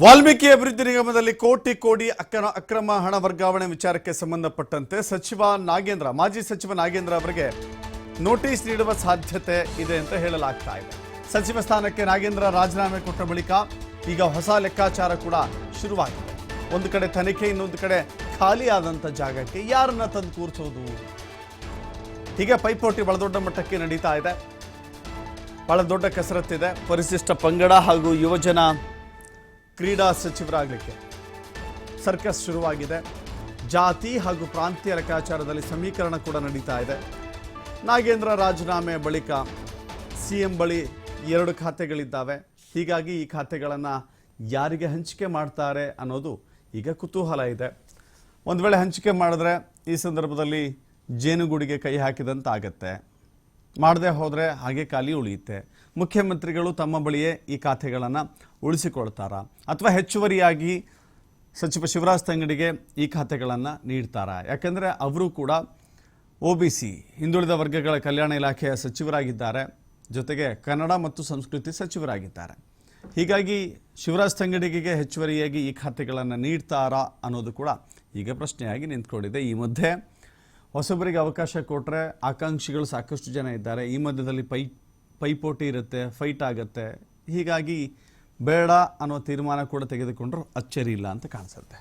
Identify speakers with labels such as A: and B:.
A: ವಾಲ್ಮೀಕಿ ಅಭಿವೃದ್ಧಿ ನಿಗಮದಲ್ಲಿ ಕೋಟಿ ಕೋಟಿ ಅಕ್ರಮ ಹಣ ವರ್ಗಾವಣೆ ವಿಚಾರಕ್ಕೆ ಸಂಬಂಧಪಟ್ಟಂತೆ ಮಾಜಿ ಸಚಿವ ನಾಗೇಂದ್ರ ಅವರಿಗೆ ನೋಟಿಸ್ ನೀಡುವ ಸಾಧ್ಯತೆ ಇದೆ ಅಂತ ಹೇಳಲಾಗ್ತಾ ಇದೆ. ಸಚಿವ ಸ್ಥಾನಕ್ಕೆ ನಾಗೇಂದ್ರ ರಾಜೀನಾಮೆ ಕೊಟ್ಟ ಬಳಿಕ ಈಗ ಹೊಸ ಲೆಕ್ಕಾಚಾರ ಕೂಡ ಶುರುವಾಗಿದೆ. ಒಂದು ಕಡೆ ತನಿಖೆ, ಇನ್ನೊಂದು ಕಡೆ ಖಾಲಿ ಆದಂತ ಜಾಗಕ್ಕೆ ಯಾರನ್ನ ತಂದು ಕೂರಿಸೋದು, ಹೀಗೆ ಪೈಪೋಟಿ ಬಹಳ ದೊಡ್ಡ ಮಟ್ಟಕ್ಕೆ ನಡೀತಾ ಇದೆ. ಬಹಳ ದೊಡ್ಡ ಕಸರತ್ತಿದೆ. ಪರಿಶಿಷ್ಟ ಪಂಗಡ ಹಾಗೂ ಯುವಜನ ಕ್ರೀಡಾ ಸಚಿವರಾಗಲಿಕ್ಕೆ ಸರ್ಕಸ್ ಶುರುವಾಗಿದೆ. ಜಾತಿ ಹಾಗೂ ಪ್ರಾಂತೀಯ ಲೆಕ್ಕಾಚಾರದಲ್ಲಿ ಸಮೀಕರಣ ಕೂಡ ನಡೀತಾ ಇದೆ. ನಾಗೇಂದ್ರ ರಾಜೀನಾಮೆ ಬಳಿಕ ಸಿಎಂ ಬಳಿ 2 ಖಾತೆಗಳಿದ್ದಾವೆ. ಹೀಗಾಗಿ ಈ ಖಾತೆಗಳನ್ನು ಯಾರಿಗೆ ಹಂಚಿಕೆ ಮಾಡ್ತಾರೆ ಅನ್ನೋದು ಈಗ ಕುತೂಹಲ ಇದೆ. ಒಂದು ವೇಳೆ ಹಂಚಿಕೆ ಮಾಡಿದ್ರೆ ಈ ಸಂದರ್ಭದಲ್ಲಿ ಜೇನುಗೂಡಿಗೆ ಕೈ ಹಾಕಿದಂತಾಗತ್ತೆ. ಮಾಡದೆ ಹೋದರೆ ಹಾಗೆ ಖಾಲಿ ಉಳಿಯುತ್ತೆ. ಮುಖ್ಯಮಂತ್ರಿಗಳು ತಮ್ಮ ಬಳಿಯೇ ಈ ಖಾತೆಗಳನ್ನು ಉಳಿಸಿಕೊಳ್ತಾರಾ ಅಥವಾ ಹೆಚ್ಚುವರಿಯಾಗಿ ಸಚಿವ ಶಿವರಾಜ್ ತಂಗಡಿಗೆ ಈ ಖಾತೆಗಳನ್ನು ನೀಡ್ತಾರಾ? ಯಾಕೆಂದರೆ ಅವರು ಕೂಡ OBC ಹಿಂದುಳಿದ ವರ್ಗಗಳ ಕಲ್ಯಾಣ ಇಲಾಖೆಯ ಸಚಿವರಾಗಿದ್ದಾರೆ, ಜೊತೆಗೆ ಕನ್ನಡ ಮತ್ತು ಸಂಸ್ಕೃತಿ ಸಚಿವರಾಗಿದ್ದಾರೆ. ಹೀಗಾಗಿ ಶಿವರಾಜ್ ತಂಗಡಿಗೆ ಹೆಚ್ಚುವರಿಯಾಗಿ ಈ ಖಾತೆಗಳನ್ನು ನೀಡ್ತಾರಾ ಅನ್ನೋದು ಕೂಡ ಈಗ ಪ್ರಶ್ನೆಯಾಗಿ ನಿಂತ್ಕೊಂಡಿದೆ. ಈ ಮಧ್ಯೆ ಹೊಸಬರಿಗೆ ಅವಕಾಶ ಕೊಟ್ಟರೆ ಆಕಾಂಕ್ಷಿಗಳು ಸಾಕಷ್ಟು ಜನ ಇದ್ದಾರೆ. ಈ ಮಧ್ಯದಲ್ಲಿ ಪೈಪೋಟಿ ಇರುತ್ತೆ, ಫೈಟ್ ಆಗುತ್ತೆ. ಹೀಗಾಗಿ ಬೇಡ ಅನ್ನೋ ತೀರ್ಮಾನ ಕೂಡ ತೆಗೆದುಕೊಂಡ್ರು ಅಚ್ಚರಿ ಇಲ್ಲ ಅಂತ ಕಾಣಿಸುತ್ತೆ.